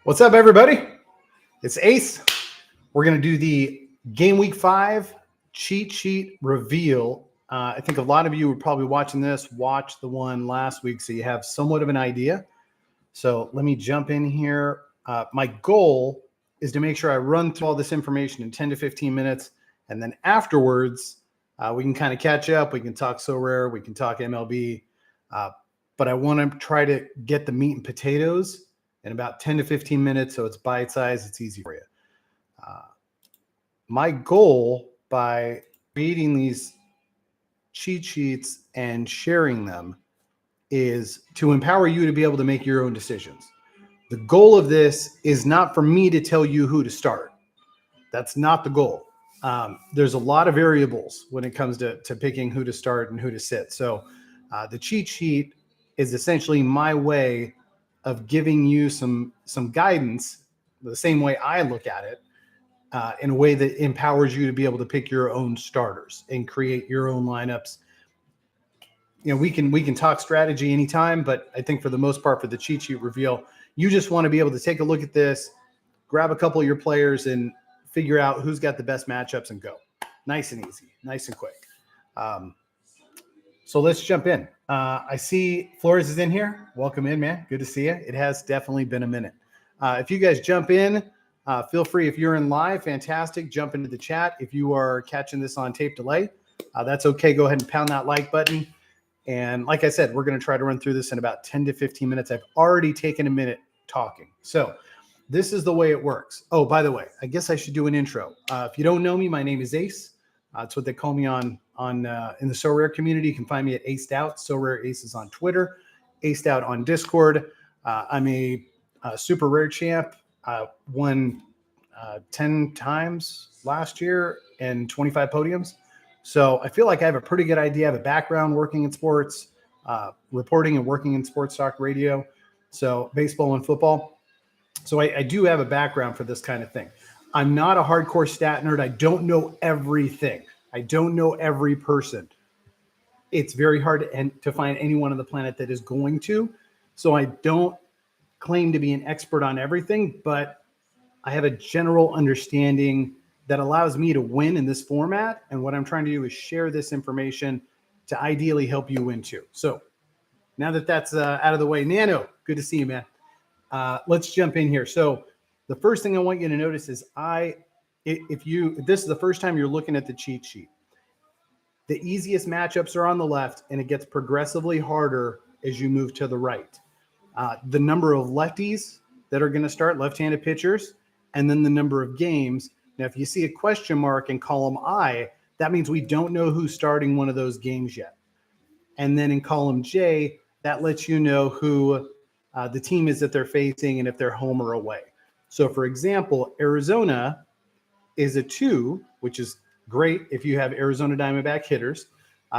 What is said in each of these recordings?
What's up, everybody? It's Ace. We're going to do the Game Week 5 cheat sheet reveal. I think a lot of you were probably watching this, watched the one last week, so you have somewhat of an idea. So let me jump in here. My goal is to make sure I run through all this information in 10 to 15 minutes, and then afterwards, we can kind of catch up. We can talk Sorare, we can talk MLB, but I want to try to get the meat and potatoes in about 10 to 15 minutes, so it's bite-sized, it's easy for you. My goal by creating these cheat sheets and sharing them is to empower you to be able to make your own decisions. The goal of this is not for me to tell you who to start. That's not the goal. There's a lot of variables when it comes to picking who to start and who to sit. So the cheat sheet is essentially my way of giving you some guidance, the same way I look at it, in a way that empowers you to be able to pick your own starters and create your own lineups. You know, we can talk strategy anytime, but I think for the most part, for the cheat sheet reveal, you just want to be able to take a look at this, grab a couple of your players, and figure out who's got the best matchups and go. Nice and easy, nice and quick. So let's jump in. I see Flores is in here. Welcome in, man. Good to see you. It has definitely been a minute. If you guys jump in, feel free. If you're in live, fantastic. Jump into the chat. If you are catching this on tape delay, that's okay. Go ahead and pound that like button. And like I said, we're going to try to run through this in about 10 to 15 minutes. I've already taken a minute talking. So this is the way it works. Oh, by the way, I guess I should do an intro. If you don't know me, my name is Ace. That's what they call me in the Sorare community. You can find me at Aced Out. Sorare Ace is on Twitter. Aced Out on Discord. I'm a super rare champ. Won 10 times last year and 25 podiums. So I feel like I have a pretty good idea. I have a background working in sports, reporting and working in sports talk radio. So baseball and football. So I do have a background for this kind of thing. I'm not a hardcore stat nerd. I don't know everything. I don't know every person. It's very hard to find anyone on the planet that is going to. So I don't claim to be an expert on everything, but I have a general understanding that allows me to win in this format. And what I'm trying to do is share this information to ideally help you win too. So now that that's out of the way, Nano, good to see you, man. Let's jump in here. So the first thing I want you to notice is if this is the first time you're looking at the cheat sheet, the easiest matchups are on the left, and it gets progressively harder as you move to the right. The number of lefties that are going to start, left-handed pitchers, and then the number of games. Now, if you see a question mark in column I, that means we don't know who's starting one of those games yet. And then in column J, that lets you know who the team is that they're facing and if they're home or away. So, for example, Arizona is a 2, which is great if you have Arizona Diamondback hitters.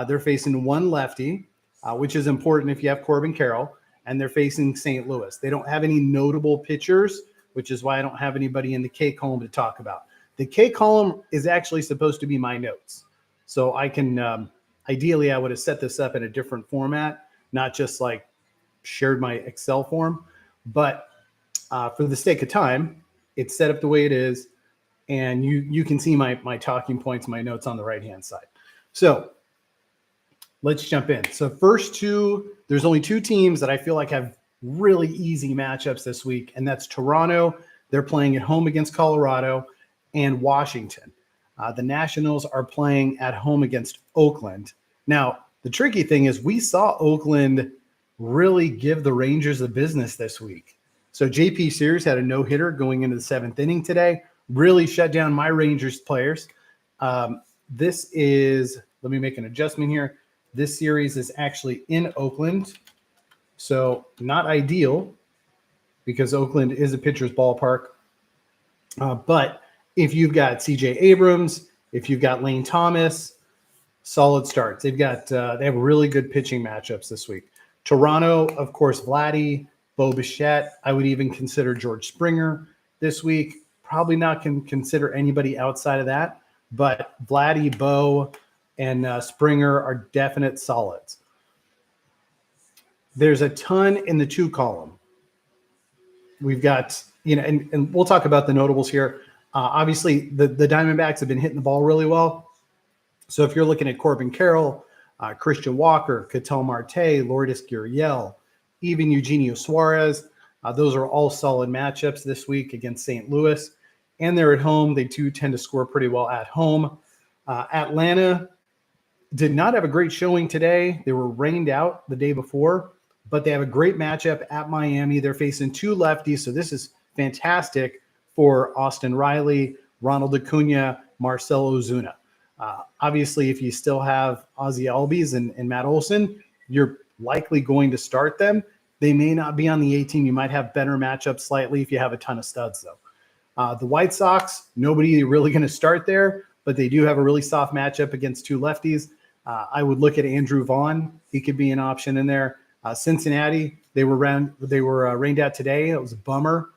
They're facing one lefty, which is important if you have Corbin Carroll, and they're facing St. Louis. They don't have any notable pitchers, which is why I don't have anybody in the K column to talk about. The K column is actually supposed to be my notes. So I can, ideally, I would have set this up in a different format, not just like shared my Excel form. But for the sake of time, it's set up the way it is. And you can see my talking points, my notes on the right-hand side. So let's jump in. So first two, there's only 2 teams that I feel like have really easy matchups this week, and that's Toronto. They're playing at home against Colorado, and Washington. The Nationals are playing at home against Oakland. Now, the tricky thing is we saw Oakland really give the Rangers the business this week. So JP Sears had a no-hitter going into the 7th inning today, really shut down my Rangers players. This is, let me make an adjustment here. This series is actually in Oakland, so not ideal because Oakland is a pitcher's ballpark. But if you've got CJ Abrams, if you've got Lane Thomas, solid starts. They have really good pitching matchups this week. Toronto, of course, Vladdy, Bo Bichette. I would even consider George Springer this week. Probably not consider anybody outside of that, but Vladdy, Bo, and Springer are definite solids. There's a ton in the 2 column. We've got and we'll talk about the notables here. Obviously, the Diamondbacks have been hitting the ball really well. So if you're looking at Corbin Carroll, Christian Walker, Ketel Marte, Lourdes Gurriel, even Eugenio Suarez, those are all solid matchups this week against St. Louis. And they're at home. They do tend to score pretty well at home. Atlanta did not have a great showing today. They were rained out the day before, but they have a great matchup at Miami. They're facing two lefties, so this is fantastic for Austin Riley, Ronald Acuna, Marcell Ozuna. Obviously, if you still have Ozzie Albies and Matt Olson, you're likely going to start them. They may not be on the 18. You might have better matchups slightly if you have a ton of studs, though. The White Sox, nobody really going to start there, but they do have a really soft matchup against two lefties. I would look at Andrew Vaughn. He could be an option in there. Cincinnati, they were rained out today. It was a bummer,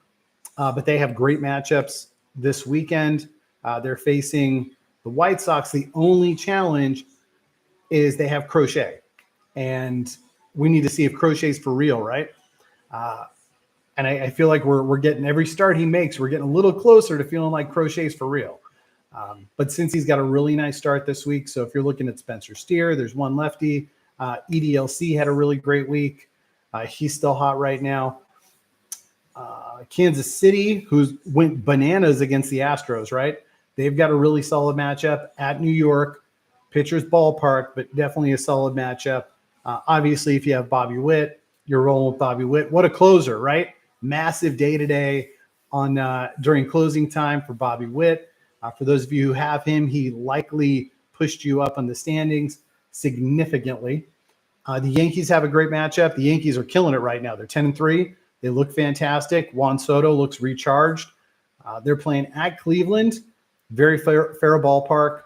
but they have great matchups this weekend. They're facing the White Sox. The only challenge is they have Crochet, and we need to see if Crochet's for real, right? And I feel like we're getting every start he makes, we're getting a little closer to feeling like Crochet's for real. But since he's got a really nice start this week, so if you're looking at Spencer Steer, there's one lefty. EDLC had a really great week. He's still hot right now. Kansas City, who's went bananas against the Astros, right? They've got a really solid matchup at New York, pitcher's ballpark, but definitely a solid matchup. Obviously, if you have Bobby Witt, you're rolling with Bobby Witt. What a closer, right? Massive day today on during closing time for Bobby Witt. For those of you who have him, he likely pushed you up on the standings significantly. The Yankees have a great matchup. The Yankees are killing it right now. They're 10-3. They look fantastic. Juan Soto looks recharged. They're playing at Cleveland. Very fair ballpark.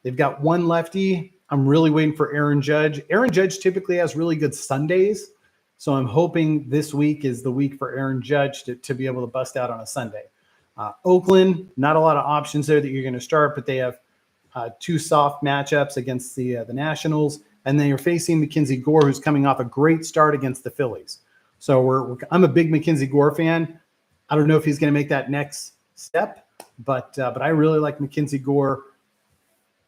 They've got one lefty. I'm really waiting for Aaron Judge. Aaron Judge typically has really good Sundays, so I'm hoping this week is the week for Aaron Judge to be able to bust out on a Sunday. Oakland, not a lot of options there that you're going to start, but they have two soft matchups against the Nationals, and then you're facing Mackenzie Gore, who's coming off a great start against the Phillies. So I'm a big Mackenzie Gore fan. I don't know if he's going to make that next step, but I really like Mackenzie Gore.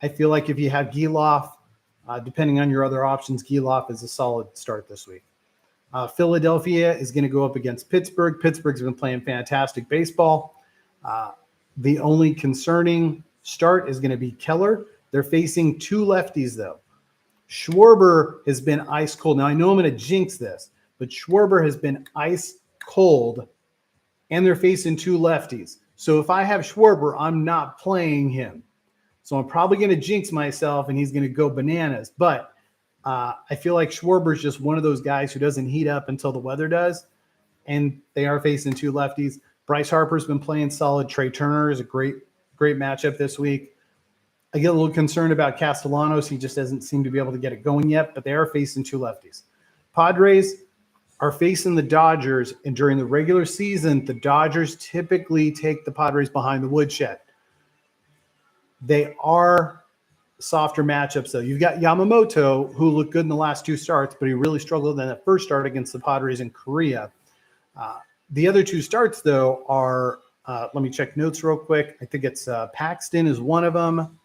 I feel like if you have Gelof, depending on your other options, Gelof is a solid start this week. Philadelphia is going to go up against Pittsburgh. Pittsburgh's been playing fantastic baseball. The only concerning start is going to be Keller. They're facing two lefties, though. Schwarber has been ice cold. Now, I know I'm going to jinx this, but Schwarber has been ice cold, and they're facing two lefties. So if I have Schwarber, I'm not playing him. So I'm probably going to jinx myself, and he's going to go bananas. But I feel like Schwarber's just one of those guys who doesn't heat up until the weather does, and they are facing two lefties. Bryce Harper's been playing solid. Trey Turner is a great matchup this week. I get a little concerned about Castellanos. He just doesn't seem to be able to get it going yet, but they are facing two lefties. Padres are facing the Dodgers, and during the regular season, the Dodgers typically take the Padres behind the woodshed. They are softer matchups, though. You've got Yamamoto, who looked good in the last two starts, but he really struggled in that first start against the Padres in Korea. The other two starts, though, are let me check notes real quick. I think it's Paxton is one of them,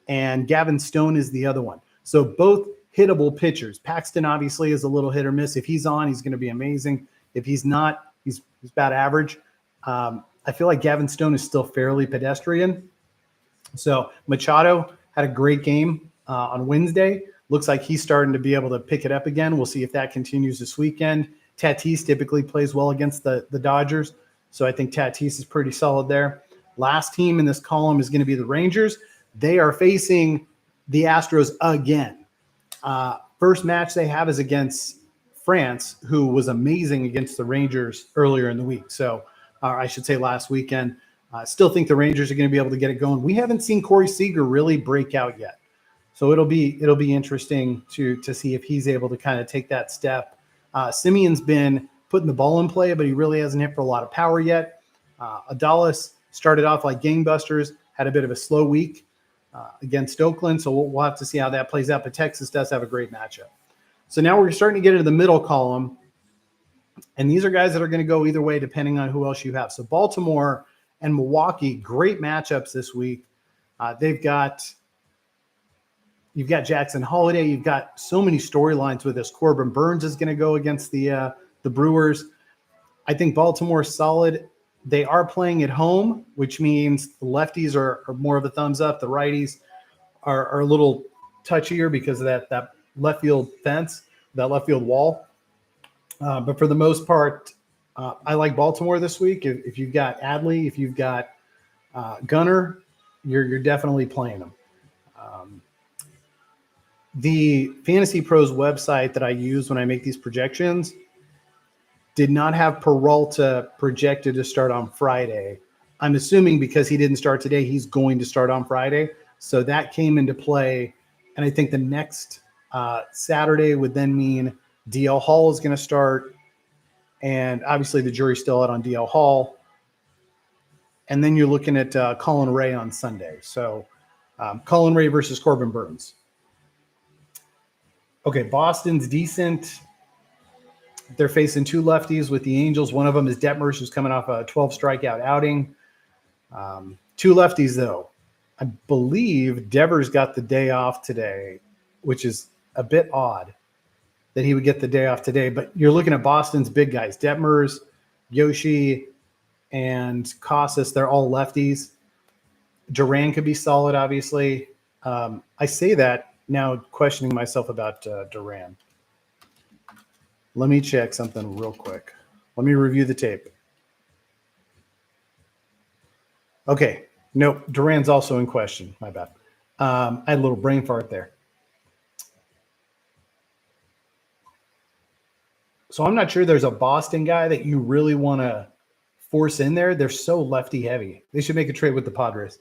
and Gavin Stone is the other one. So both hittable pitchers. Paxton obviously is a little hit or miss. If he's on, he's going to be amazing. If he's not, he's about average. I feel like Gavin Stone is still fairly pedestrian. So Machado had a great game on Wednesday. Looks like he's starting to be able to pick it up again. We'll see if that continues this weekend. Tatis typically plays well against the Dodgers, so I think Tatis is pretty solid there. Last team in this column is going to be the Rangers. They are facing the Astros again. First match they have is against France, who was amazing against the Rangers earlier in the week. So I should say last weekend. I still think the Rangers are going to be able to get it going. We haven't seen Corey Seager really break out yet, so it'll be interesting to see if he's able to kind of take that step. Simeon's been putting the ball in play, but he really hasn't hit for a lot of power yet. Adalis started off like gangbusters, had a bit of a slow week against Oakland, so we'll have to see how that plays out. But Texas does have a great matchup. So now we're starting to get into the middle column. And these are guys that are going to go either way depending on who else you have. So Baltimore and Milwaukee, great matchups this week. You've got Jackson Holiday. You've got so many storylines with this. Corbin Burns is going to go against the Brewers. I think Baltimore's solid. They are playing at home, which means the lefties are more of a thumbs up. The righties are a little touchier because of that left field fence, that left field wall. But for the most part, I like Baltimore this week. If you've got Adley, if you've got Gunnar, you're definitely playing them. The Fantasy Pros website that I use when I make these projections did not have Peralta projected to start on Friday. I'm assuming because he didn't start today, he's going to start on Friday. So that came into play. And I think the next Saturday would then mean DL Hall is going to start. And obviously the jury's still out on DL Hall. And then you're looking at Colin Ray on Sunday. So Colin Ray versus Corbin Burns. Okay, Boston's decent. They're facing two lefties with the Angels. One of them is Detmers, who's coming off a 12 strikeout outing. Two lefties, though. I believe Devers got the day off today, which is a bit odd that he would get the day off today. But you're looking at Boston's big guys, Detmers, Yoshi, and Casas. They're all lefties. Duran could be solid, obviously. I say that now questioning myself about Duran. Let me check something real quick. Let me review the tape. Okay. Nope. Duran's also in question. My bad. I had a little brain fart there. So I'm not sure there's a Boston guy that you really want to force in there. They're so lefty heavy. They should make a trade with the Padres.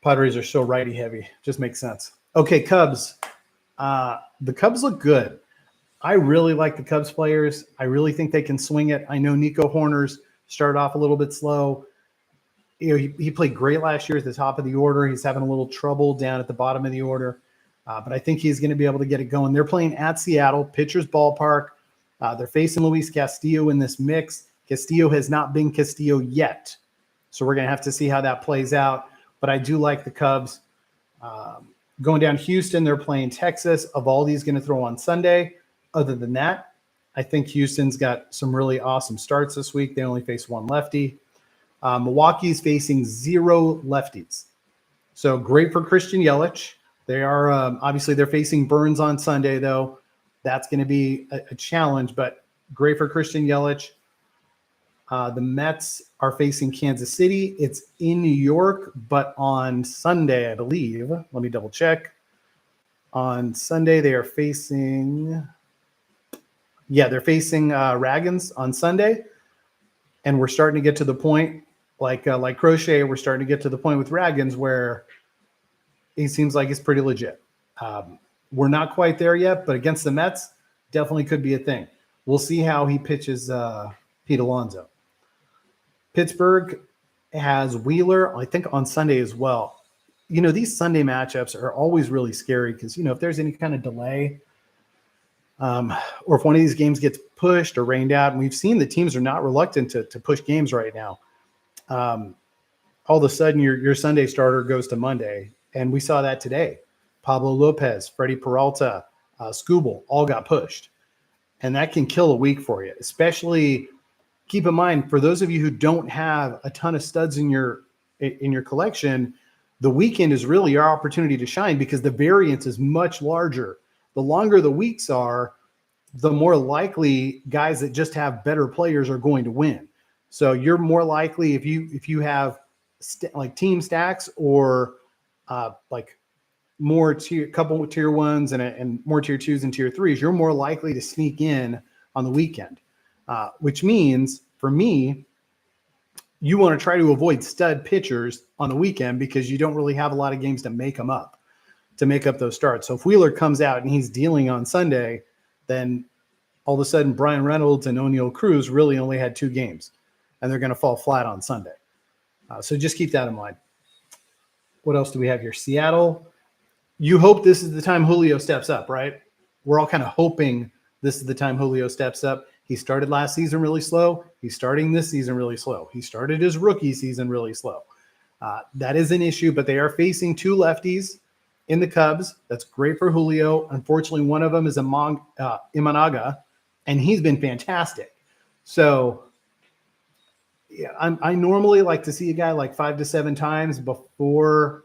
Padres are so righty heavy. Just makes sense. Okay, Cubs. The Cubs look good. I really like the Cubs players. I really think they can swing it. I know Nico Horner's started off a little bit slow. You know, he played great last year at the top of the order. He's having a little trouble down at the bottom of the order. But I think he's going to be able to get it going. They're playing at Seattle, Pitchers Ballpark. They're facing Luis Castillo in this mix. Castillo has not been Castillo yet. So we're going to have to see how that plays out. But I do like the Cubs. Going down Houston, they're playing Texas. Evaldi's going to throw on Sunday. Other than that, I think Houston's got some really awesome starts this week. They only face one lefty. Milwaukee's facing 0 lefties. So great for Christian Yelich. They are obviously they're facing Burns on Sunday, though. That's going to be a challenge, but great for Christian Yelich. The Mets are facing Kansas City. It's in New York, but on Sunday, I believe. Let me double check. On Sunday, they are facing... Yeah, they're facing Ragans on Sunday, and we're starting to get to the point, like Crochet, we're starting to get to the point with Ragans where he seems like he's pretty legit. We're not quite there yet, but against the Mets, definitely could be a thing. We'll see how he pitches Pete Alonso. Pittsburgh has Wheeler, I think, on Sunday as well. You know, these Sunday matchups are always really scary because, you know, if there's any kind of delay – or if one of these games gets pushed or rained out, and we've seen the teams are not reluctant to push games right now. All of a sudden, your Sunday starter goes to Monday, and we saw that today. Pablo Lopez, Freddie Peralta, Skubal all got pushed, and that can kill a week for you. Especially, keep in mind for those of you who don't have a ton of studs in your collection, the weekend is really your opportunity to shine because the variance is much larger. The longer the weeks are, the more likely guys that just have better players are going to win. So you're more likely if you have like team stacks or like more couple tier ones and more tier twos and tier threes, you're more likely to sneak in on the weekend, which means for me, you want to try to avoid stud pitchers on the weekend because you don't really have a lot of games to make them up. To make up those starts. So if Wheeler comes out and he's dealing on Sunday, then all of a sudden Brian Reynolds and O'Neal Cruz really only had 2 games, and they're going to fall flat on Sunday. So just keep that in mind. What else do we have here? Seattle. You hope this is the time Julio steps up, right? We're all kind of hoping this is the time Julio steps up. He started last season really slow. He's starting this season really slow. He started his rookie season really slow. That is an issue, but they are facing two lefties in the Cubs. That's great for Julio. Unfortunately, one of them is Imanaga, and he's been fantastic. So, yeah, I normally like to see a guy like 5 to 7 times before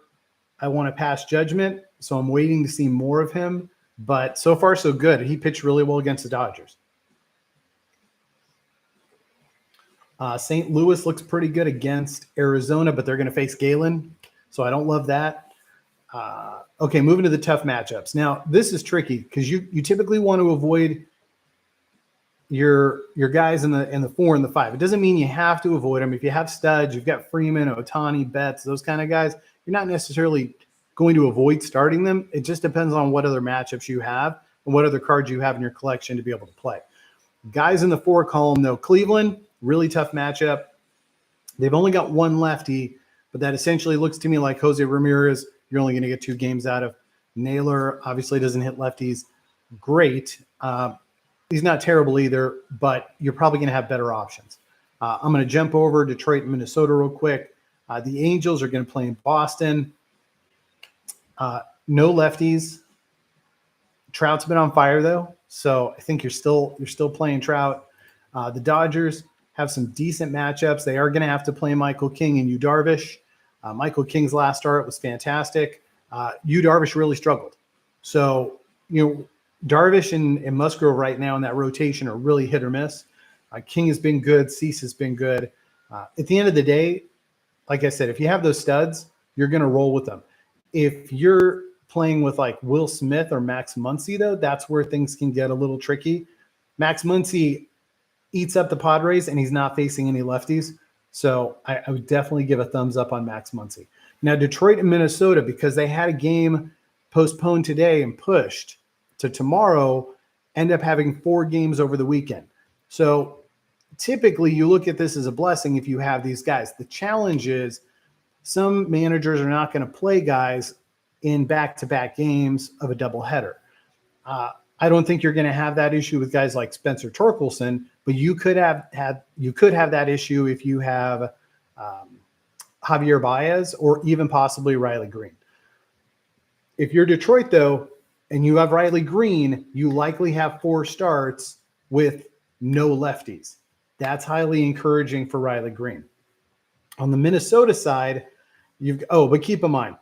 I want to pass judgment. So I'm waiting to see more of him. But so far, so good. He pitched really well against the Dodgers. St. Louis looks pretty good against Arizona, but they're going to face Galen. So I don't love that. Okay, moving to the tough matchups. Now, this is tricky because you typically want to avoid your guys in the 4 and the 5. It doesn't mean you have to avoid them. If you have studs, you've got Freeman, Ohtani, Betts, those kind of guys, you're not necessarily going to avoid starting them. It just depends on what other matchups you have and what other cards you have in your collection to be able to play. Guys in the 4 column, though, Cleveland, really tough matchup. They've only got one lefty, but that essentially looks to me like Jose Ramirez. You're only going to get 2 games out of. Naylor obviously doesn't hit lefties great. He's not terrible either, but you're probably going to have better options. I'm going to jump over Detroit and Minnesota real quick. The Angels are going to play in Boston. No lefties. Trout's been on fire though, so I think you're still playing Trout. The Dodgers have some decent matchups. They are going to have to play Michael King and Yu Darvish. Michael King's last start was fantastic. Yu Darvish really struggled. So, Darvish and Musgrove right now in that rotation are really hit or miss. King has been good. Cease has been good. At the end of the day, like I said, if you have those studs, you're going to roll with them. If you're playing with like Will Smith or Max Muncy, though, that's where things can get a little tricky. Max Muncy eats up the Padres, and he's not facing any lefties. So I would definitely give a thumbs up on Max Muncy. Now, Detroit and Minnesota, because they had a game postponed today and pushed to tomorrow, end up having 4 games over the weekend. So typically you look at this as a blessing if you have these guys. The challenge is some managers are not going to play guys in back-to-back games of a doubleheader. I don't think you're going to have that issue with guys like Spencer Torkelson, but you could have that issue if you have Javier Baez or even possibly Riley Green. If you're Detroit, though, and you have Riley Green, you likely have 4 starts with no lefties. That's highly encouraging for Riley Green. On the Minnesota side, but keep in mind,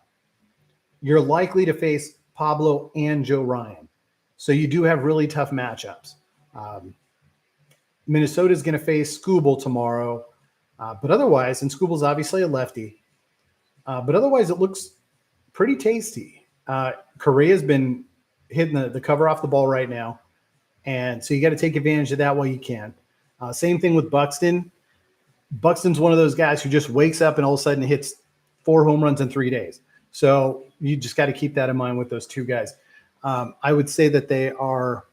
you're likely to face Pablo and Joe Ryan. So you do have really tough matchups. Minnesota is going to face Skubal tomorrow. But otherwise, and Skubal's obviously a lefty, but otherwise it looks pretty tasty. Correa's been hitting the cover off the ball right now. And so you got to take advantage of that while you can. Same thing with Buxton. Buxton's one of those guys who just wakes up and all of a sudden hits 4 home runs in 3 days. So you just got to keep that in mind with those 2 guys. I would say that they are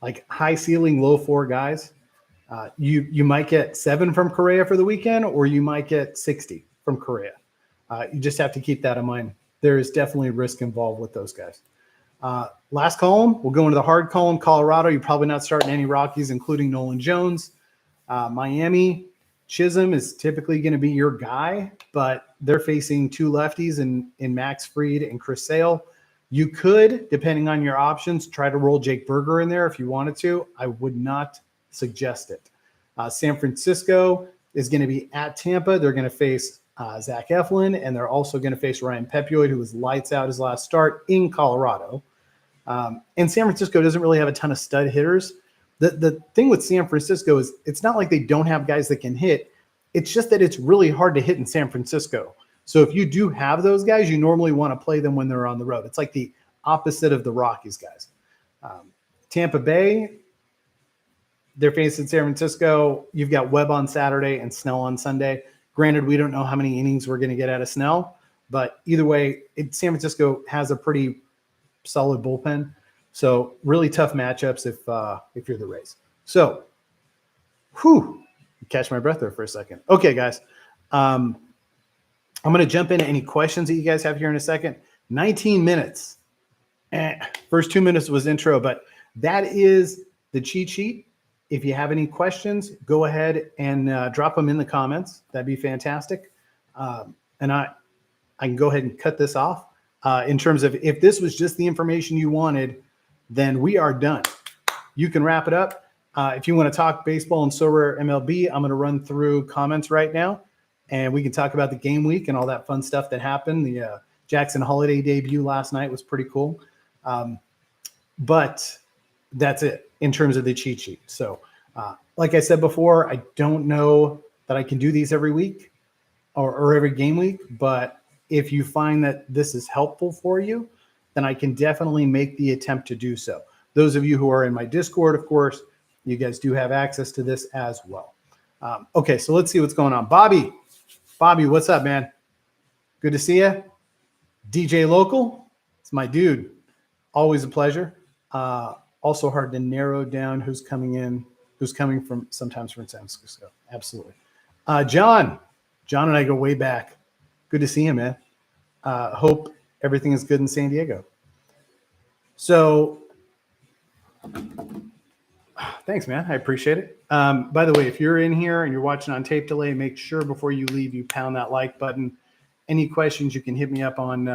like high ceiling, low floor guys. You might get 7 from Correa for the weekend, or you might get 60 from Correa. You just have to keep that in mind. There is definitely risk involved with those guys. Last column, we'll go into the hard column. Colorado, you're probably not starting any Rockies, including Nolan Jones. Miami, Chisholm is typically going to be your guy, but they're facing 2 lefties in Max Fried and Chris Sale. You could, depending on your options, try to roll Jake Berger in there if you wanted to. I would not suggest it. San Francisco is going to be at Tampa. They're going to face Zach Eflin, and they're also going to face Ryan Pepioid, who was lights out his last start in Colorado. And San Francisco doesn't really have a ton of stud hitters. The thing with San Francisco is it's not like they don't have guys that can hit. It's just that it's really hard to hit in San Francisco. So if you do have those guys, you normally want to play them when they're on the road. It's like the opposite of the Rockies guys. Tampa Bay, they're facing San Francisco. You've got Webb on Saturday and Snell on Sunday. Granted, we don't know how many innings we're going to get out of Snell, but either way, San Francisco has a pretty solid bullpen. So really tough matchups if you're the Rays. So, catch my breath there for a second. Okay, guys. I'm going to jump into any questions that you guys have here in a second. 19 minutes. First 2 minutes was intro, but that is the cheat sheet. If you have any questions, go ahead and drop them in the comments. That'd be fantastic. And I can go ahead and cut this off. In terms of if this was just the information you wanted, then we are done. You can wrap it up. If you want to talk baseball and Sorare MLB, I'm going to run through comments right now, and we can talk about the game week and all that fun stuff that happened. The Jackson Holiday debut last night was pretty cool. But that's it in terms of the cheat sheet. So like I said before, I don't know that I can do these every week or every game week, but if you find that this is helpful for you, then I can definitely make the attempt to do so. Those of you who are in my Discord, of course, you guys do have access to this as well. Okay, so let's see what's going on. Bobby, what's up, man? Good to see you. DJ Local, it's my dude. Always a pleasure. Also hard to narrow down who's coming in, who's coming from sometimes from San Francisco. Absolutely. John and I go way back. Good to see you, man. Hope everything is good in San Diego. So thanks, man. I appreciate it. By the way, if you're in here and you're watching on tape delay, make sure before you leave, you pound that like button. Any questions, you can hit me up on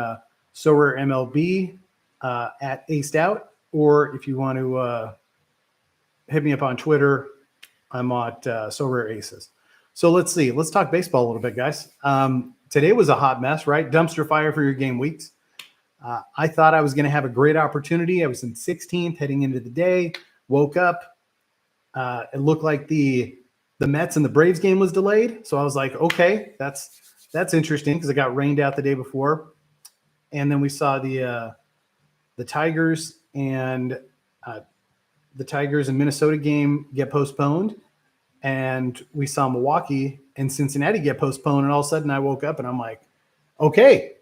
Sorare MLB at Aced Out, or if you want to hit me up on Twitter, I'm at Sorare Aces. So let's see. Let's talk baseball a little bit, guys. Today was a hot mess, right? Dumpster fire for your game weeks. I thought I was going to have a great opportunity. I was in 16th heading into the day. Woke up. It looked like the Mets and the Braves game was delayed. So I was like, okay, that's interesting because it got rained out the day before. And then we saw the Tigers and Minnesota game get postponed. And we saw Milwaukee and Cincinnati get postponed. And all of a sudden I woke up and I'm like, okay,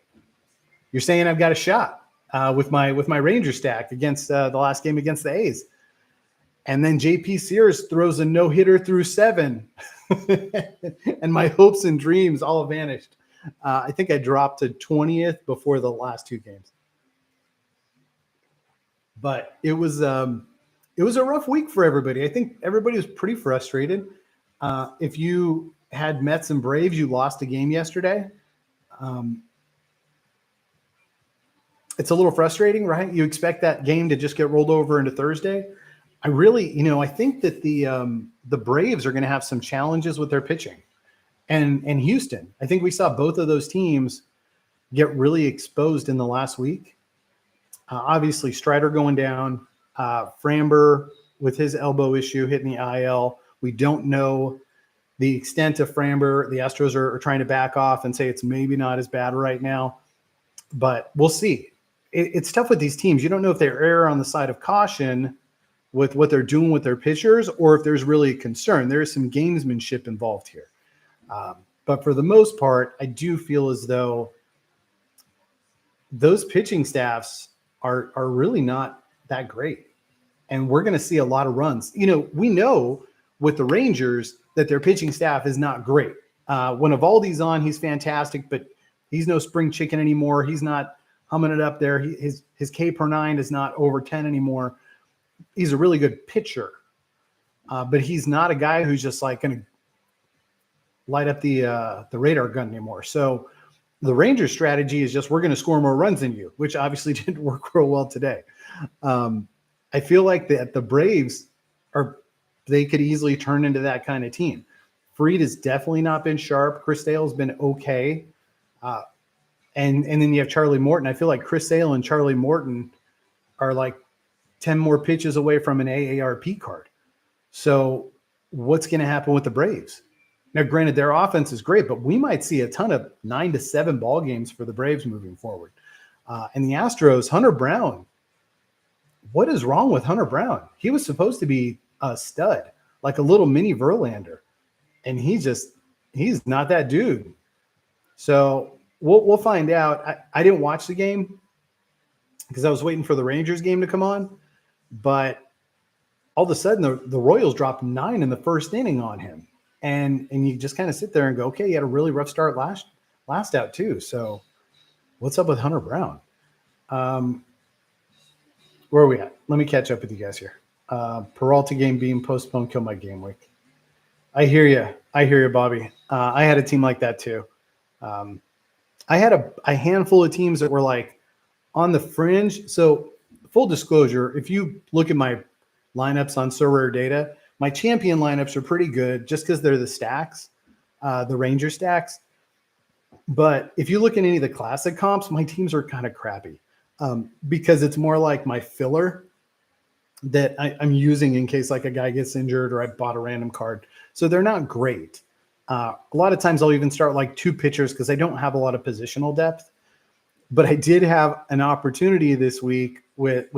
you're saying I've got a shot with my Ranger stack against the last game against the A's. And then JP Sears throws a no-hitter through 7. And my hopes and dreams all vanished. I think I dropped to 20th before the last 2 games. But it was a rough week for everybody. I think everybody was pretty frustrated. If you had Mets and Braves, you lost a game yesterday. It's a little frustrating, right? You expect that game to just get rolled over into Thursday. I really, I think that the Braves are going to have some challenges with their pitching, and Houston. I think we saw both of those teams get really exposed in the last week. Obviously, Strider going down, Framber with his elbow issue hitting the IL. We don't know the extent of Framber. The Astros are trying to back off and say it's maybe not as bad right now, but we'll see. It's tough with these teams. You don't know if they're err on the side of caution with what they're doing with their pitchers, or if there's really a concern. There is some gamesmanship involved here. But for the most part, I do feel as though those pitching staffs are really not that great. And we're going to see a lot of runs. We know with the Rangers that their pitching staff is not great. When Eovaldi's on, he's fantastic, but he's no spring chicken anymore. He's not humming it up there. His K per 9 is not over 10 anymore. He's a really good pitcher, but he's not a guy who's just like going to light up the radar gun anymore. So the Rangers' strategy is just we're going to score more runs than you, which obviously didn't work real well today. I feel like that the Braves they could easily turn into that kind of team. Fried has definitely not been sharp. Chris Sale's been okay. And then you have Charlie Morton. I feel like Chris Sale and Charlie Morton are like 10 more pitches away from an AARP card. So what's going to happen with the Braves? Now, granted, their offense is great, but we might see a ton of 9-7 ball games for the Braves moving forward. And the Astros, Hunter Brown. What is wrong with Hunter Brown? He was supposed to be a stud, like a little mini Verlander. And he's not that dude. So we'll find out. I didn't watch the game because I was waiting for the Rangers game to come on. But all of a sudden, the Royals dropped 9 in the first inning on him. And you just kind of sit there and go, okay, he had a really rough start last out too. So what's up with Hunter Brown? Where are we at? Let me catch up with you guys here. Peralta game being postponed, kill my game week. I hear you. I hear you, Bobby. I had a team like that too. I had a handful of teams that were like on the fringe. So full disclosure, if you look at my lineups on Sorare data, my champion lineups are pretty good just because they're the stacks, the Ranger stacks. But if you look at any of the classic comps, my teams are kind of crappy because it's more like my filler that I'm using in case like a guy gets injured or I bought a random card. So they're not great. A lot of times I'll even start like two pitchers because I don't have a lot of positional depth. But I did have an opportunity this week with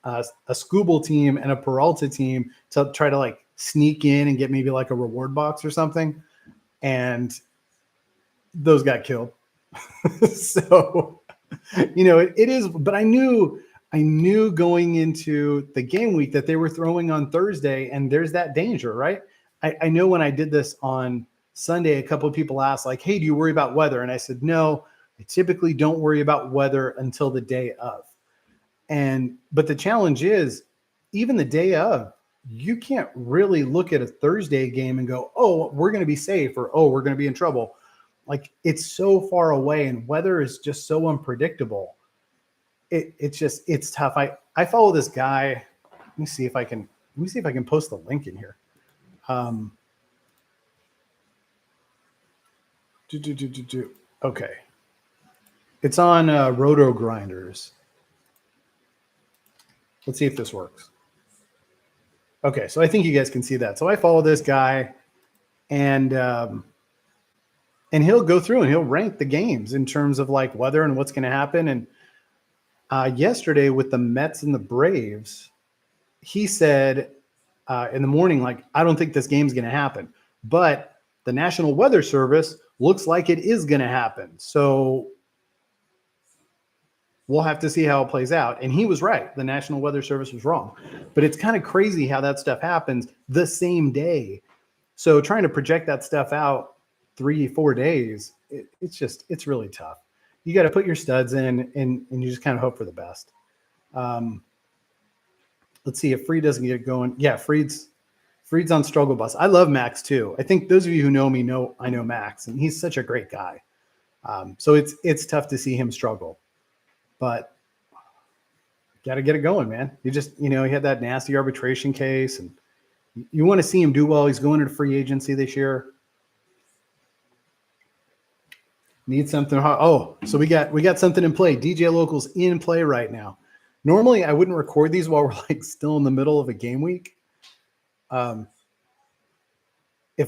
a Scooble team and a Peralta team to try to like sneak in and get maybe like a reward box or something. And those got killed. So, it is, but I knew going into the game week that they were throwing on Thursday, and there's that danger, right? I know when I did this on Sunday, a couple of people asked like, hey, do you worry about weather? And I said, no, I typically don't worry about weather until the day of. But the challenge is even the day of, you can't really look at a Thursday game and go, oh, we're going to be safe, or, oh, we're going to be in trouble. Like it's so far away and weather is just so unpredictable. It's tough. I follow this guy. Let me see if I can post the link in here. Okay. It's on Roto Grinders. Let's see if this works. Okay, so I think you guys can see that. So I follow this guy, and he'll go through and he'll rank the games in terms of like weather and what's going to happen. And yesterday with the Mets and the Braves, he said in the morning, like, I don't think this game's going to happen, but the National Weather Service looks like it is going to happen. So we'll have to see how it plays out. And he was right. The National Weather Service was wrong. But it's kind of crazy how that stuff happens the same day. So trying to project that stuff out 3-4 days, it's really tough. You got to put your studs in and you just kind of hope for the best. Let's see if Freed doesn't get going. Yeah, Freed's on struggle bus. I love Max too. I think those of you who know me know I know Max, and he's such a great guy. So it's tough to see him struggle, but got to get it going, man. He had that nasty arbitration case, and you want to see him do well. He's going into free agency this year. Need something. Oh, so we got something in play. DJ Local's in play right now. Normally, I wouldn't record these while we're like still in the middle of a game week. If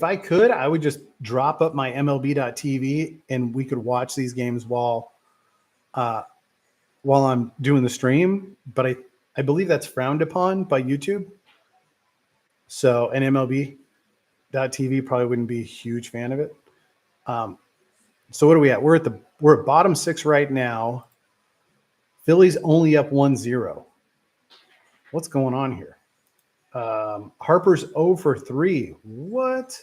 I could, I would just drop up my MLB.TV and we could watch these games while I'm doing the stream. But I believe that's frowned upon by YouTube. So an MLB.TV probably wouldn't be a huge fan of it. So what are we at? We're at bottom 6 right now. Philly's only up 1-0. What's going on here? Harper's 0 for 3. What?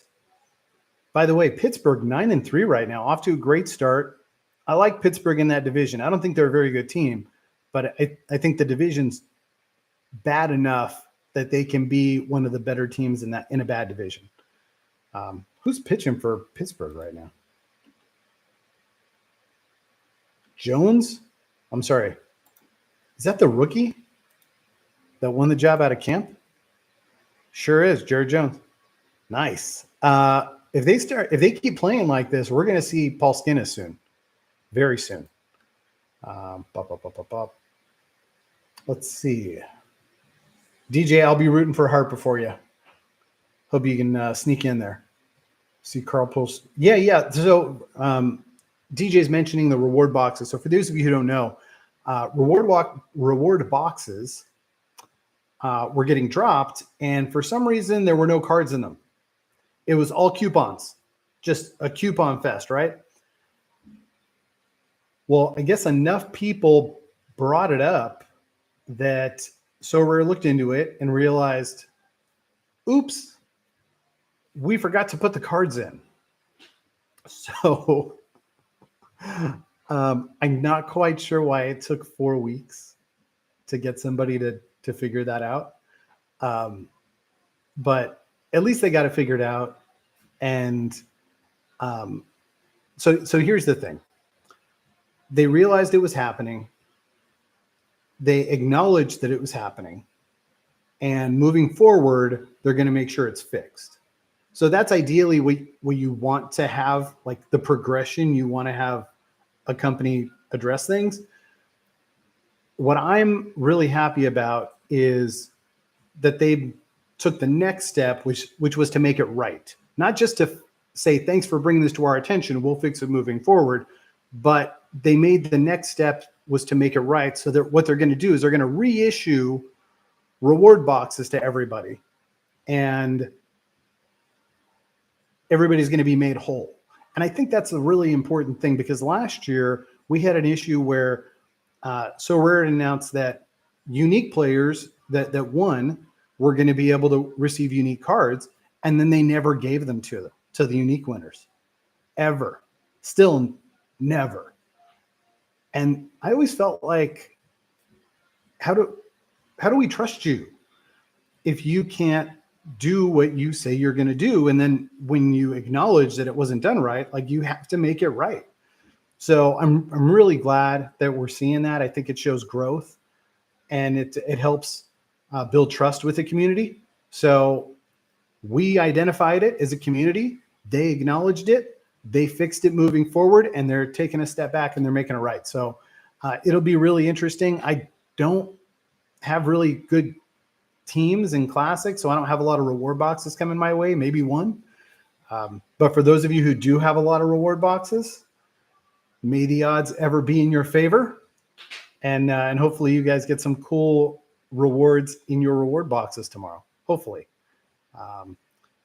By the way, Pittsburgh 9-3 right now, off to a great start. I like Pittsburgh in that division. I don't think they're a very good team, but I think the division's bad enough that they can be one of the better teams in a bad division. Who's pitching for Pittsburgh right now? Jones? I'm sorry. Is that the rookie that won the job out of camp? Sure is, Jared Jones. Nice. If they keep playing like this, we're going to see Paul Skinner soon, very soon. Let's see. DJ, I'll be rooting for Harper for you. Hope you can sneak in there. See Carl post. Yeah. So DJ's mentioning the reward boxes. So for those of you who don't know, reward boxes were getting dropped, and for some reason there were no cards in them. It was all coupons, just a coupon fest, right? Well, I guess enough people brought it up that Sorare looked into it and realized, oops, we forgot to put the cards in. So I'm not quite sure why it took 4 weeks to get somebody to to figure that out. But at least they got it figured out. And so here's the thing. They realized it was happening. They acknowledged that it was happening. And moving forward, they're going to make sure it's fixed. So that's ideally what you want to have, like the progression you want to have a company address things. What I'm really happy about is that they took the next step, which was to make it right. Not just to say, thanks for bringing this to our attention, we'll fix it moving forward, but they made the next step was to make it right. So that what they're going to do is they're going to reissue reward boxes to everybody, and everybody's going to be made whole. And I think that's a really important thing, because last year we had an issue where Sorare announced that unique players that won were going to be able to receive unique cards, and then they never gave them to the unique winners, ever. Still never. And I always felt like, how do we trust you if you can't do what you say you're going to do? And then when you acknowledge that it wasn't done right, like, you have to make it right. So I'm really glad that we're seeing that. I think it shows growth, and it helps build trust with the community. So we identified it as a community. They acknowledged it. They fixed it moving forward, and they're taking a step back and they're making it right. So it'll be really interesting. I don't have really good teams in Classic, so I don't have a lot of reward boxes coming my way, maybe one. But for those of you who do have a lot of reward boxes, may the odds ever be in your favor. And hopefully you guys get some cool rewards in your reward boxes tomorrow. Hopefully. I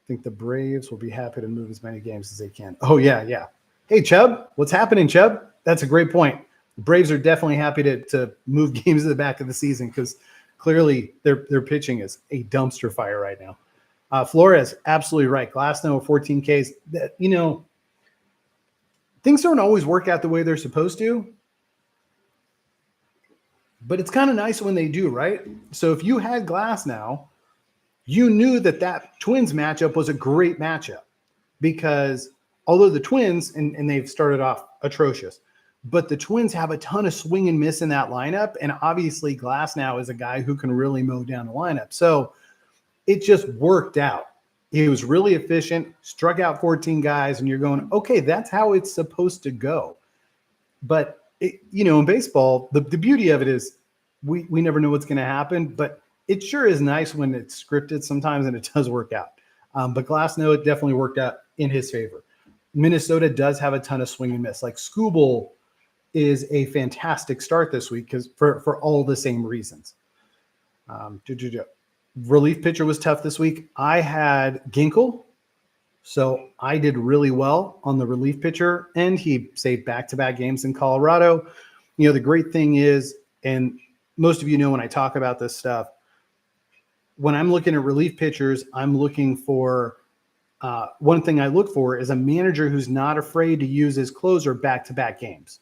think the Braves will be happy to move as many games as they can. Oh, yeah. Hey, Chubb, what's happening, Chubb? That's a great point. The Braves are definitely happy to move games to the back of the season, because clearly their pitching is a dumpster fire right now. Flores, absolutely right. Glasnow, 14 Ks. That, things don't always work out the way they're supposed to, but it's kind of nice when they do, right? So if you had Glasnow, you knew that Twins matchup was a great matchup, because although the Twins, and they've started off atrocious, but the Twins have a ton of swing and miss in that lineup. And obviously Glasnow is a guy who can really mow down the lineup. So it just worked out. He was really efficient, struck out 14 guys, and you're going, okay, that's how it's supposed to go. But, in baseball, the beauty of it is we never know what's going to happen, but it sure is nice when it's scripted sometimes, and it does work out. But Glasnow, it definitely worked out in his favor. Minnesota does have a ton of swing and miss. Like, Skubal is a fantastic start this week, because for all the same reasons. Relief pitcher was tough this week. I had Ginkel, so I did really well on the relief pitcher, and he saved back-to-back games in Colorado. The great thing is, and most of you know when I talk about this stuff, when I'm looking at relief pitchers, I'm looking for one thing I look for is a manager who's not afraid to use his closer back-to-back games.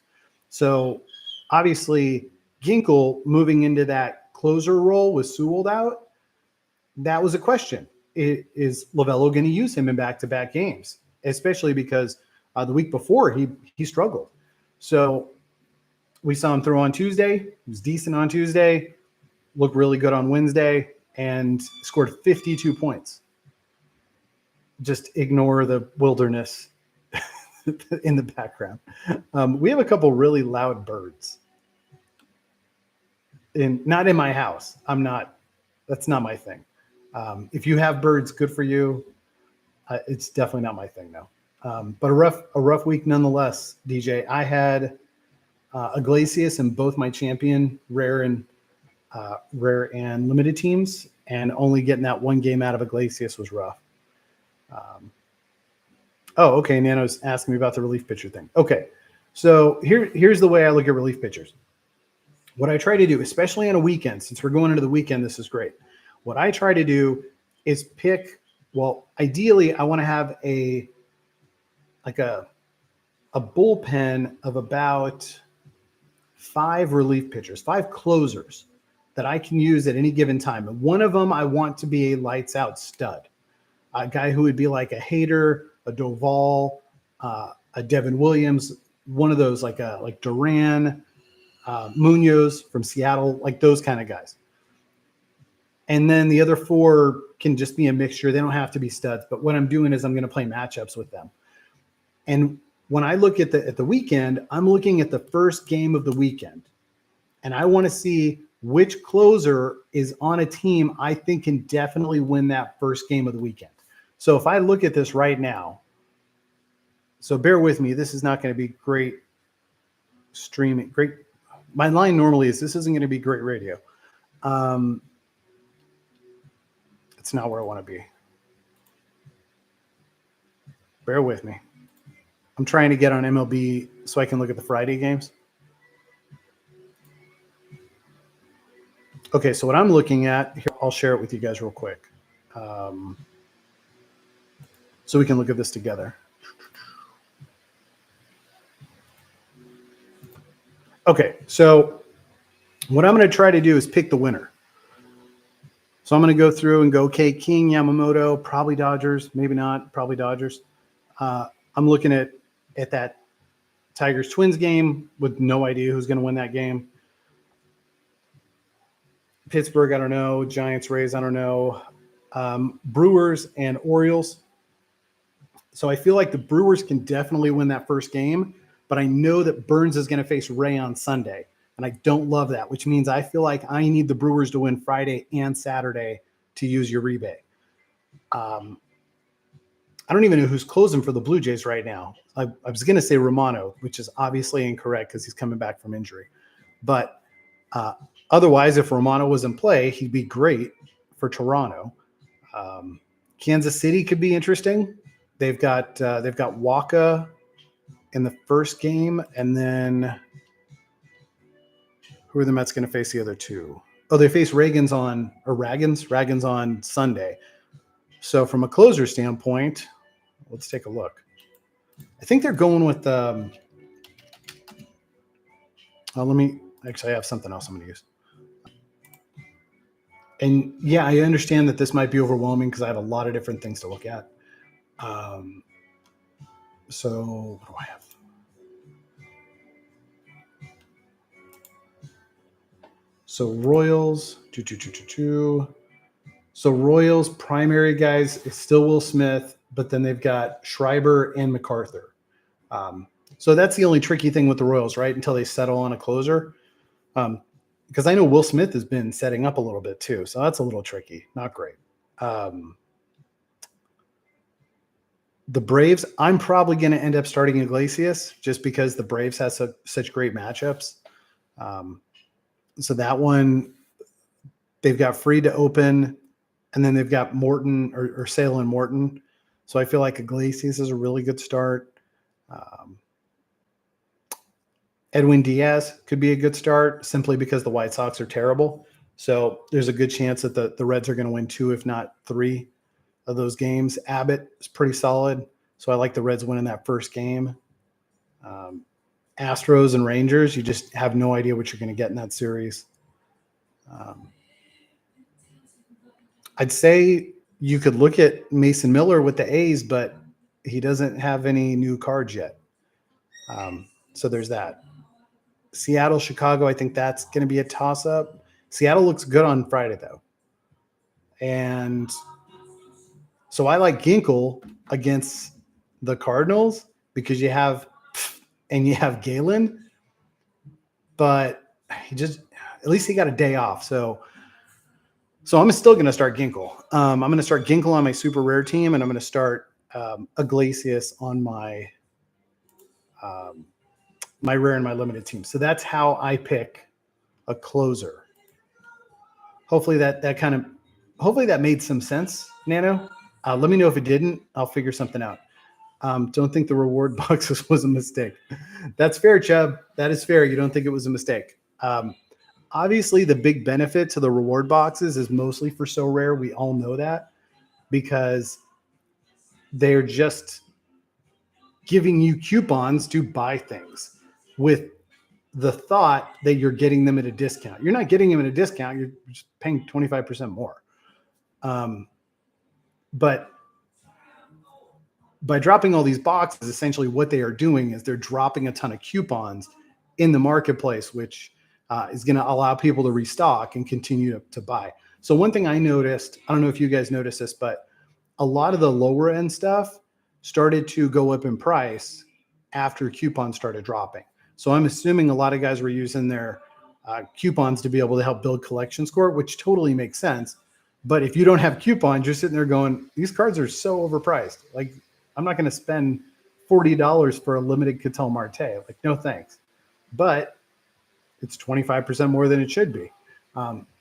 So obviously Ginkel moving into that closer role with Sewell out, that was a question. Is Lovello going to use him in back-to-back games, especially because the week before he struggled. So we saw him throw on Tuesday. He was decent on Tuesday, looked really good on Wednesday, and scored 52 points. Just ignore the wilderness in the background. We have a couple really loud birds. Not in my house. That's not my thing. If you have birds, good for you. It's definitely not my thing, though. But a rough week nonetheless, DJ. I had Iglesias in both my champion rare and limited teams, and only getting that one game out of Iglesias was rough. Okay. Nano's asking me about the relief pitcher thing. Okay. So here's the way I look at relief pitchers. What I try to do, especially on a weekend, since we're going into the weekend, this is great. What I try to do is pick, ideally I want to have a bullpen of about 5 relief pitchers, 5 closers that I can use at any given time. And one of them I want to be a lights out stud, a guy who would be like a Hader, a Doval, a Devin Williams, one of those like Duran, Munoz from Seattle, like those kind of guys. And then the other 4 can just be a mixture. They don't have to be studs. But what I'm doing is I'm going to play matchups with them. And when I look at the weekend, I'm looking at the first game of the weekend. And I want to see which closer is on a team I think can definitely win that first game of the weekend. So if I look at this right now, so bear with me, this is not going to be great streaming. Great. My line normally is this isn't going to be great radio. It's not where I want to be. Bear with me. I'm trying to get on MLB so I can look at the Friday games. Okay, so what I'm looking at here, I'll share it with you guys real quick. So we can look at this together. Okay, so what I'm going to try to do is pick the winner. So I'm going to go through and go, okay, King, Yamamoto, probably Dodgers, maybe not, probably Dodgers. I'm looking at that Tigers Twins game with no idea who's going to win that game. Pittsburgh, I don't know. Giants, Rays, I don't know. Brewers and Orioles. So I feel like the Brewers can definitely win that first game, but I know that Burns is going to face Ray on Sunday, and I don't love that, which means I feel like I need the Brewers to win Friday and Saturday to use Uribe. I don't even know who's closing for the Blue Jays right now. I was going to say Romano, which is obviously incorrect because he's coming back from injury. But otherwise, if Romano was in play, he'd be great for Toronto. Kansas City could be interesting. They've got Waka in the first game, and then who are the Mets going to face the other 2? Oh, they face Ragans on Sunday. So from a closer standpoint, let's take a look. I think they're going with I have something else I'm going to use. And yeah, I understand that this might be overwhelming because I have a lot of different things to look at. So what do I have? So Royals, So Royals primary guys is still Will Smith, but then they've got Schreiber and MacArthur. So that's the only tricky thing with the Royals, right? Until they settle on a closer. Because I know Will Smith has been setting up a little bit too. So that's a little tricky. Not great. The Braves, I'm probably going to end up starting Iglesias just because the Braves has such great matchups. So that one, they've got Fried to open, and then they've got Morton or Sale and Morton. So I feel like Iglesias is a really good start. Edwin Diaz could be a good start simply because the White Sox are terrible. So there's a good chance that the Reds are going to win 2, if not 3 of those games. Abbott is pretty solid. So I like the Reds winning that first game. Astros and Rangers, you just have no idea what you're going to get in that series. I'd say you could look at Mason Miller with the A's, but he doesn't have any new cards yet. So there's that. Seattle, Chicago, I think that's going to be a toss-up. Seattle looks good on Friday, though. And so I like Ginkel against the Cardinals because you have Galen, but at least he got a day off. So I'm still going to start Ginkel. I'm going to start Ginkel on my super rare team, and I'm going to start Iglesias on my my rare and my limited team. So that's how I pick a closer. Hopefully that made some sense, Nano. Let me know if it didn't. I'll figure something out. Don't think the reward boxes was a mistake. That's fair, Chubb. That is fair. You don't think it was a mistake. Obviously, the big benefit to the reward boxes is mostly for so rare. We all know that because they're just giving you coupons to buy things. With the thought that you're getting them at a discount. You're not getting them at a discount. You're just paying 25% more. But by dropping all these boxes, essentially what they are doing is they're dropping a ton of coupons in the marketplace, which is going to allow people to restock and continue to buy. So one thing I noticed, I don't know if you guys noticed this, but a lot of the lower end stuff started to go up in price after coupons started dropping. So I'm assuming a lot of guys were using their coupons to be able to help build collection score, which totally makes sense. But if you don't have coupons, you're sitting there going, these cards are so overpriced. Like, I'm not going to spend $40 for a limited Cattell Marte. Like, no thanks. But it's 25% more than it should be.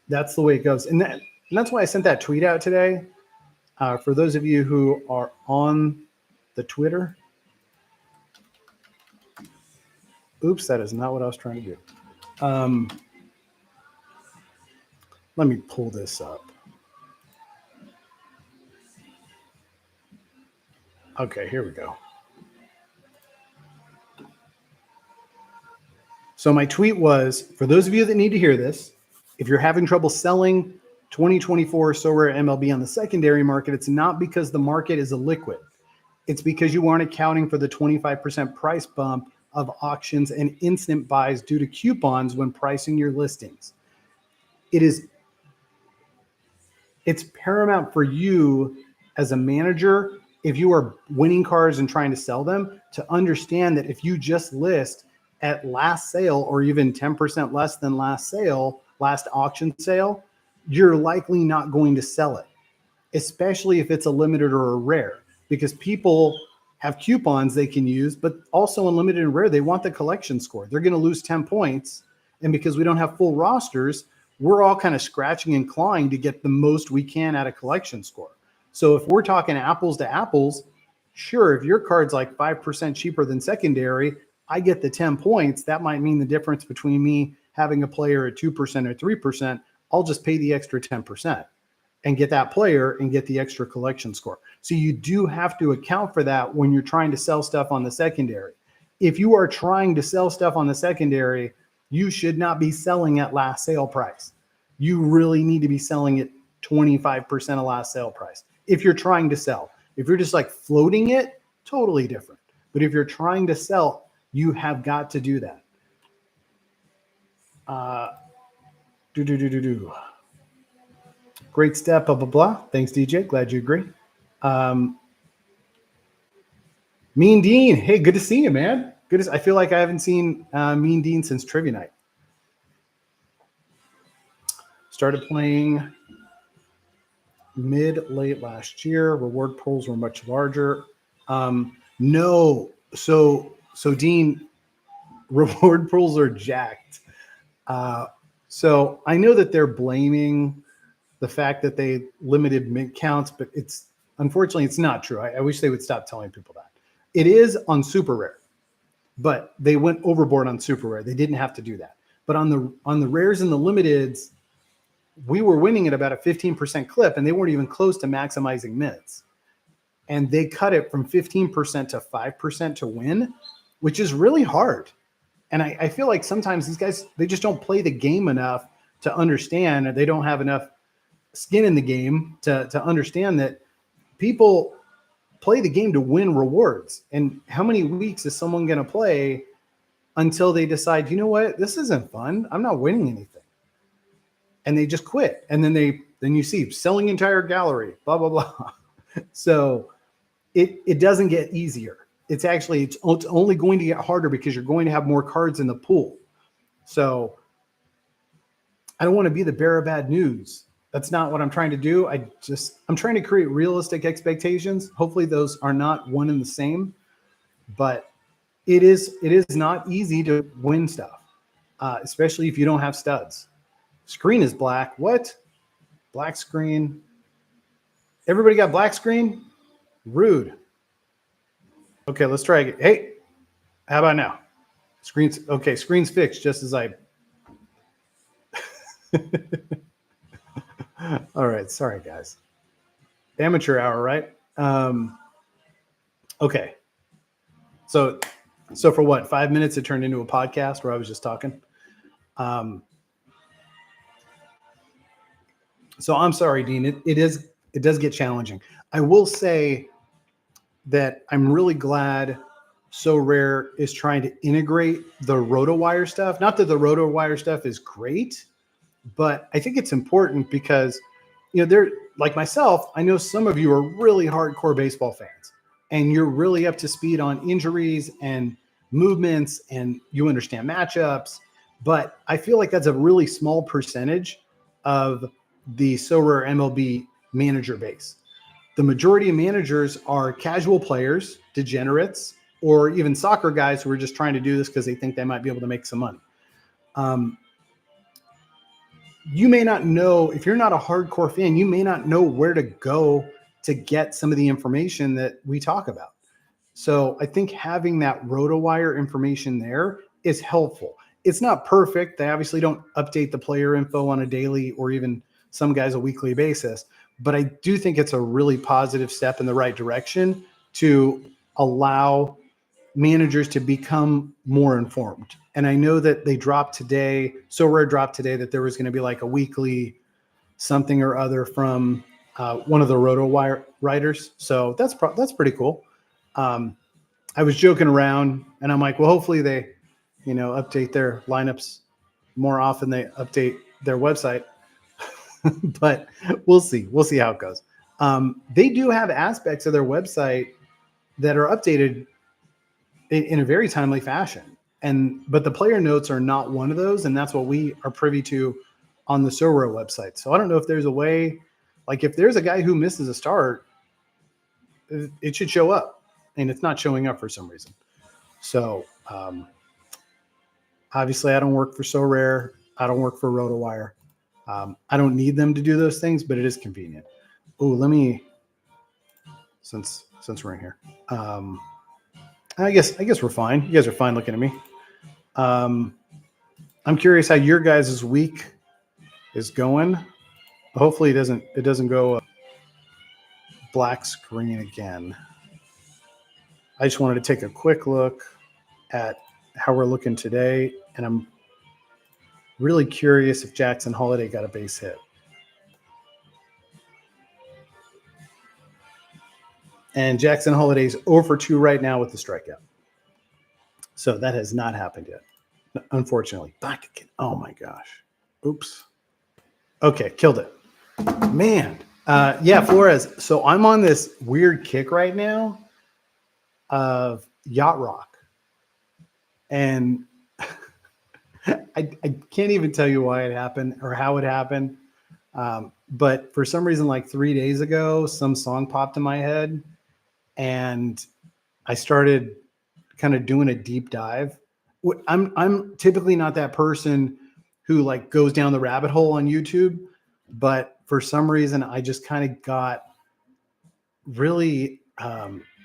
That's the way it goes. And that's why I sent that tweet out today. For those of you who are on the Twitter. Oops, that is not what I was trying to do. Let me pull this up. Okay, here we go. So my tweet was, for those of you that need to hear this, if you're having trouble selling 2024 Sorare MLB on the secondary market, it's not because the market is illiquid. It's because you aren't accounting for the 25% price bump of auctions and instant buys due to coupons when pricing your listings. It's paramount for you as a manager, if you are winning cars and trying to sell them, to understand that if you just list at last sale or even 10% less than last auction sale, you're likely not going to sell it, especially if it's a limited or a rare, because people have coupons they can use, but also in limited and rare, they want the collection score. They're going to lose 10 points. And because we don't have full rosters, we're all kind of scratching and clawing to get the most we can at a collection score. So if we're talking apples to apples, sure, if your card's like 5% cheaper than secondary, I get the 10 points. That might mean the difference between me having a player at 2% or 3%. I'll just pay the extra 10% and get that player and get the extra collection score. So you do have to account for that when you're trying to sell stuff on the secondary. If you are trying to sell stuff on the secondary, you should not be selling at last sale price. You really need to be selling at 25% of last sale price. If you're trying to sell, if you're just like floating it, totally different. But if you're trying to sell, you have got to do that. Great step, blah, blah, blah. Thanks, DJ. Glad you agree. Mean Dean. Hey, good to see you, man. I feel like I haven't seen Mean Dean since Trivia Night. Started playing late last year. Reward pools were much larger. No. So Dean, reward pools are jacked. So I know that they're blaming the fact that they limited mint counts, but unfortunately it's not true. I wish they would stop telling people that. It is on super rare, but they went overboard on super rare. They didn't have to do that. But on the rares and the limiteds, we were winning at about a 15% clip, and they weren't even close to maximizing minutes. And they cut it from 15% to 5% to win, which is really hard. And I feel like sometimes these guys, they just don't play the game enough to understand, or they don't have enough skin in the game to understand that people play the game to win rewards. And how many weeks is someone going to play until they decide, you know what, this isn't fun. I'm not winning anything. And they just quit. And then you see selling entire gallery, blah, blah, blah. So it doesn't get easier. It's only going to get harder because you're going to have more cards in the pool. So I don't want to be the bearer of bad news. That's not what I'm trying to do. I'm trying to create realistic expectations. Hopefully those are not one and the same, but it is not easy to win stuff, especially if you don't have studs. Screen is black. What? Black screen. Everybody got black screen? Rude. Okay, let's try again. Hey, how about now? Screen's fixed just as I. All right, sorry guys. Amateur hour, right? Okay. So So for what, 5 minutes, it turned into a podcast where I was just talking. So I'm sorry, Dean. It does get challenging. I will say that I'm really glad Sorare is trying to integrate the RotoWire stuff. Not that the RotoWire stuff is great, but I think it's important because, they're like myself. I know some of you are really hardcore baseball fans, and you're really up to speed on injuries and movements, and you understand matchups. But I feel like that's a really small percentage of the Sorare MLB manager base. The majority of managers are casual players, degenerates, or even soccer guys who are just trying to do this because they think they might be able to make some money. You may not know, if you're not a hardcore fan, you may not know where to go to get some of the information that we talk about. So I think having that RotoWire information there is helpful. It's not perfect. They obviously don't update the player info on a daily or even some guys a weekly basis, but I do think it's a really positive step in the right direction to allow managers to become more informed. And I know that they dropped today, Sorare dropped today, that there was going to be like a weekly something or other from one of the RotoWire writers. So that's pretty cool. I was joking around, and I'm like, well, hopefully they, update their lineups more often. They update their website, but we'll see. We'll see how it goes. They do have aspects of their website that are updated in a very timely fashion. But the player notes are not one of those. And that's what we are privy to on the Sorare website. So I don't know if there's a way, like if there's a guy who misses a start, it should show up, and it's not showing up for some reason. So obviously I don't work for Sorare. I don't work for RotoWire. I don't need them to do those things, but it is convenient. Oh, let me, since we're in here, I guess we're fine. You guys are fine looking at me. I'm curious how your guys' week is going. Hopefully it doesn't go black screen again. I just wanted to take a quick look at how we're looking today, and I'm really curious if Jackson Holiday got a base hit. And Jackson Holiday's 0 for 2 right now with the strikeout. So that has not happened yet, unfortunately. Back again. Oh my gosh. Oops. Okay, killed it. Man. Yeah, Flores. So I'm on this weird kick right now of yacht rock. And I can't even tell you why it happened or how it happened. But for some reason, like 3 days ago, some song popped in my head, and I started kind of doing a deep dive. I'm typically not that person who like goes down the rabbit hole on YouTube, but for some reason, I just kind of got really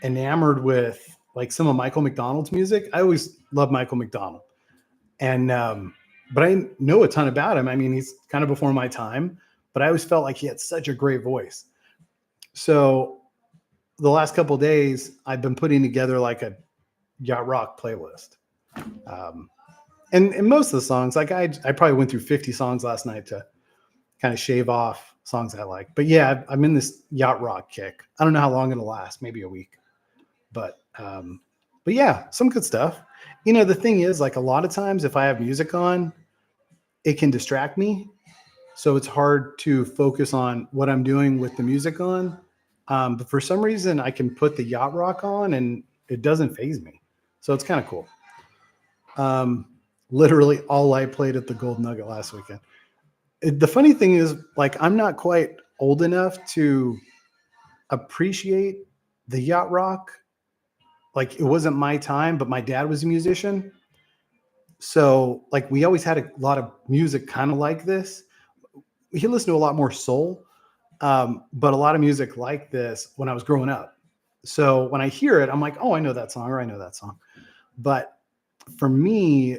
enamored with like some of Michael McDonald's music. I always love Michael McDonald. And, but I know a ton about him. I mean, he's kind of before my time, but I always felt like he had such a great voice. So the last couple of days, I've been putting together like a yacht rock playlist. And most of the songs, like I probably went through 50 songs last night to kind of shave off songs I like. But yeah, I'm in this yacht rock kick. I don't know how long it'll last, maybe a week. But yeah, some good stuff. The thing is, like a lot of times if I have music on, it can distract me. So it's hard to focus on what I'm doing with the music on. But for some reason, I can put the yacht rock on and it doesn't faze me. So it's kind of cool. Literally all I played at the Gold Nugget last weekend. The funny thing is, like, I'm not quite old enough to appreciate the yacht rock. Like, it wasn't my time, but my dad was a musician. So, like, we always had a lot of music kind of like this. He listened to a lot more soul, but a lot of music like this when I was growing up. So when I hear it, I'm like, oh, I know that song, or I know that song. But for me,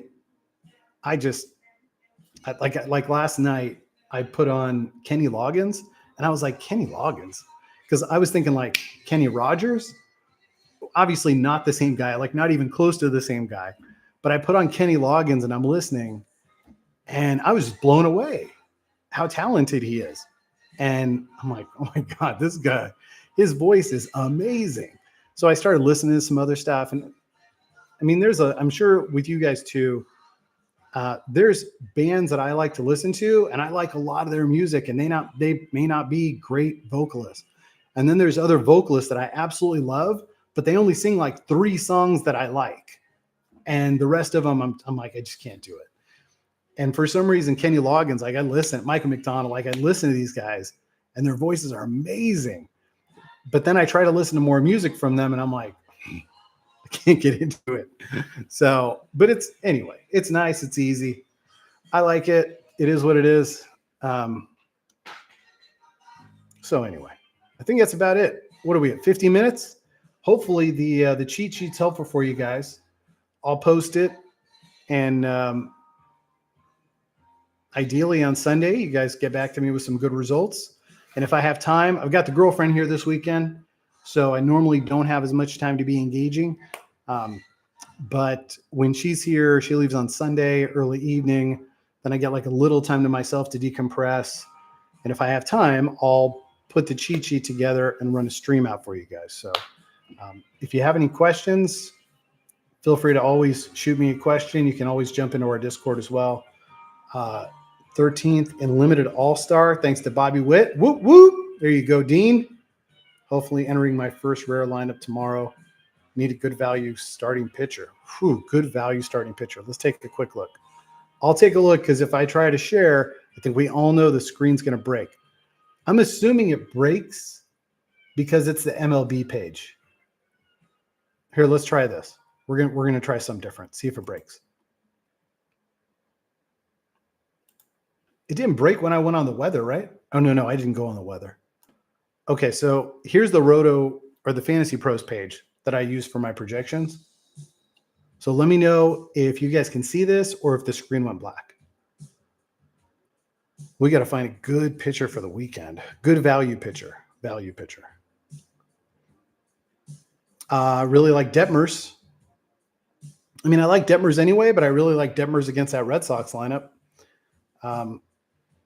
like last night, I put on Kenny Loggins, and I was like, Kenny Loggins? Because I was thinking like Kenny Rogers. obviously not the same guy, like not even close to the same guy. But I put on Kenny Loggins and I'm listening, and I was just blown away how talented he is. And I'm like, oh my God, this guy, his voice is amazing. So I started listening to some other stuff. And I mean, I'm sure with you guys too, there's bands that I like to listen to, and I like a lot of their music, and they may not be great vocalists. And then there's other vocalists that I absolutely love, but they only sing like 3 songs that I like. And the rest of them, I'm like, I just can't do it. And for some reason, Kenny Loggins, like I listen, Michael McDonald, like I listen to these guys and their voices are amazing. But then I try to listen to more music from them and I'm like, I can't get into it. So, but anyway, it's nice. It's easy. I like it. It is what it is. So anyway, I think that's about it. What are we at? 50 minutes? Hopefully the cheat sheet's helpful for you guys. I'll post it. And ideally on Sunday, you guys get back to me with some good results. And if I have time, I've got the girlfriend here this weekend, so I normally don't have as much time to be engaging. But when she's here, she leaves on Sunday, early evening. Then I get like a little time to myself to decompress. And if I have time, I'll put the cheat sheet together and run a stream out for you guys. So if you have any questions, feel free to always shoot me a question. You can always jump into our Discord as well. 13th in limited all-star, thanks to Bobby Witt. Whoop, whoop. There you go, Dean. Hopefully entering my first rare lineup tomorrow. Need a good value starting pitcher. Whew, good value starting pitcher. Let's take a quick look. I'll take a look because if I try to share, I think we all know the screen's going to break. I'm assuming it breaks because it's the MLB page. Here, let's try this. We're gonna try something different. See if it breaks. It didn't break when I went on the weather, right? Oh, no, I didn't go on the weather. Okay, so here's the Roto or the Fantasy Pros page that I use for my projections. So let me know if you guys can see this or if the screen went black. We got to find a good pitcher for the weekend. Good value pitcher. Really like Detmers. I mean, I like Detmers anyway, but I really like Detmers against that Red Sox lineup.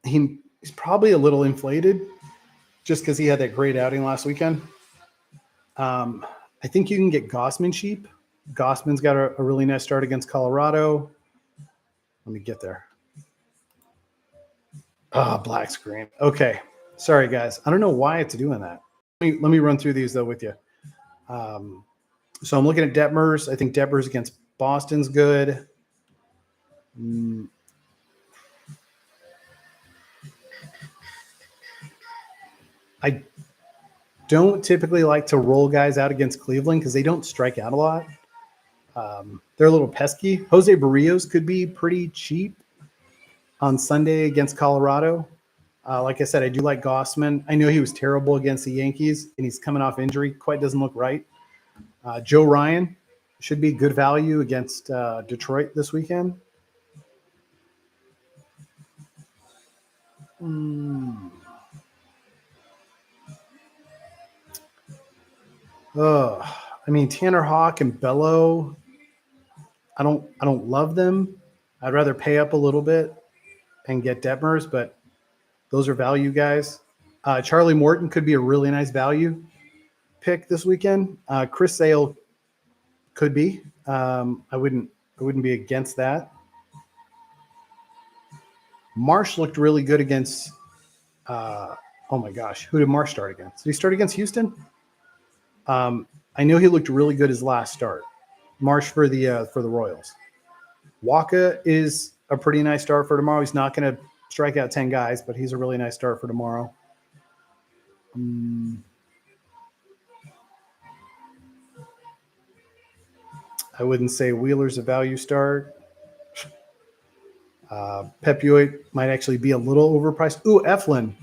He's probably a little inflated just because he had that great outing last weekend. I think you can get Gossman cheap. Gossman's got a really nice start against Colorado. Let me get there. Black screen. Okay. Sorry, guys. I don't know why it's doing that. Let me run through these, though, with you. So I'm looking at Detmers. I think Detmers against Boston's good. I don't typically like to roll guys out against Cleveland because they don't strike out a lot. They're a little pesky. Jose Barrios could be pretty cheap on Sunday against Colorado. Like I said, I do like Gossman. I know he was terrible against the Yankees, and he's coming off injury. Quite doesn't look right. Joe Ryan should be good value against Detroit this weekend. I mean, Tanner Hawk and Bello, I don't love them. I'd rather pay up a little bit and get Detmers, but those are value guys. Charlie Morton could be a really nice value pick this weekend. Chris Sale could be. I wouldn't be against that. Marsh looked really good against. Oh my gosh, who did Marsh start against? Did he start against Houston? I know he looked really good his last start. Marsh for the Royals. Waka is a pretty nice start for tomorrow. He's not going to strike out 10 guys, but he's a really nice start for tomorrow. I wouldn't say Wheeler's a value start. Pepiot might actually be a little overpriced. Ooh, Eflin.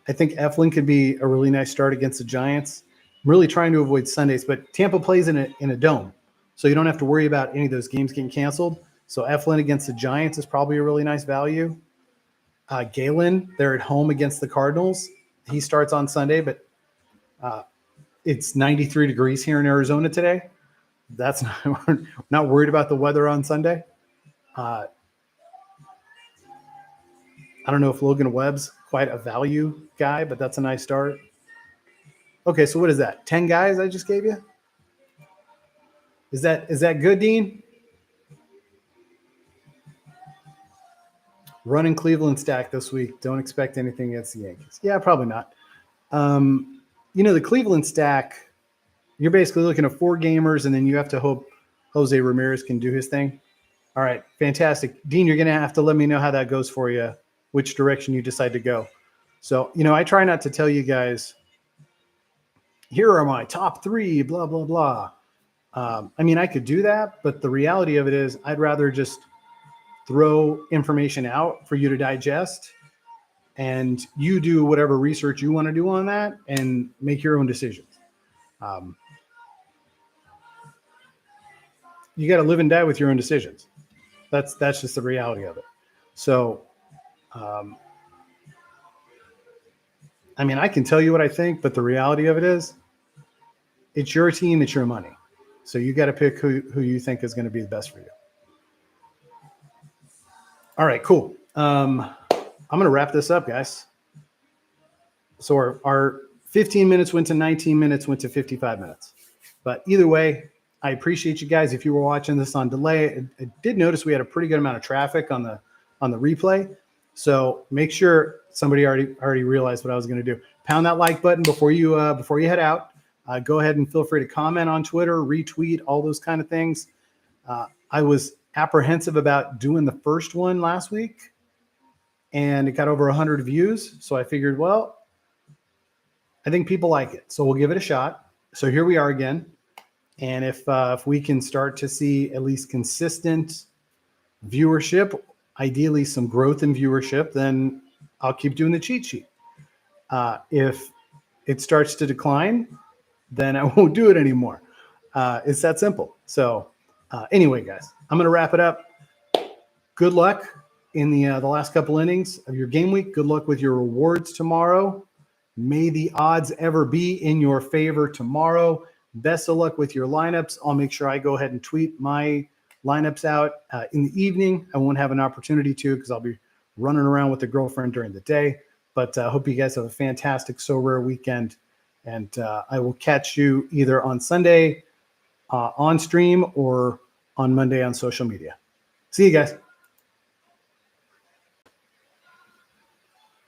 I think Eflin could be a really nice start against the Giants. I'm really trying to avoid Sundays, but Tampa plays in a dome, so you don't have to worry about any of those games getting canceled. So Eflin against the Giants is probably a really nice value. Galen, they're at home against the Cardinals. He starts on Sunday, but it's 93 degrees here in Arizona today. That's not, we're not worried about the weather on Sunday. I don't know if Logan Webb's quite a value guy, but that's a nice start. Okay, so what is that? 10 guys I just gave you? Is that good, Dean? Running Cleveland stack this week. Don't expect anything against the Yankees. Yeah, probably not. The Cleveland stack, you're basically looking at 4 gamers, and then you have to hope Jose Ramirez can do his thing. All right, fantastic. Dean, you're going to have to let me know how that goes for you, which direction you decide to go. So, I try not to tell you guys, here are my top 3, blah, blah, blah. I could do that, but the reality of it is I'd rather just throw information out for you to digest, and you do whatever research you want to do on that and make your own decisions. You got to live and die with your own decisions. That's just the reality of it. So, I can tell you what I think, but the reality of it is it's your team, it's your money. So you got to pick who you think is going to be the best for you. All right, cool. I'm going to wrap this up, guys. So our 15 minutes went to 19 minutes, went to 55 minutes. But either way, I appreciate you guys. If you were watching this on delay, I did notice we had a pretty good amount of traffic on the replay. So make sure somebody already realized what I was going to do. Pound that like button before you head out. Go ahead and feel free to comment on Twitter, retweet, all those kind of things. I was apprehensive about doing the first one last week, and it got over 100 views. So I figured, well, I think people like it, so we'll give it a shot. So here we are again. And if we can start to see at least consistent viewership, ideally some growth in viewership, then I'll keep doing the cheat sheet. If it starts to decline, then I won't do it anymore. It's that simple. So anyway, guys, I'm going to wrap it up. Good luck in the last couple innings of your game week. Good luck with your rewards tomorrow. May the odds ever be in your favor tomorrow. Best of luck with your lineups. I'll make sure I go ahead and tweet my lineups out in the evening. I won't have an opportunity to because I'll be running around with the girlfriend during the day. But I hope you guys have a fantastic Sorare weekend. And I will catch you either on Sunday on stream or on Monday on social media. See you guys.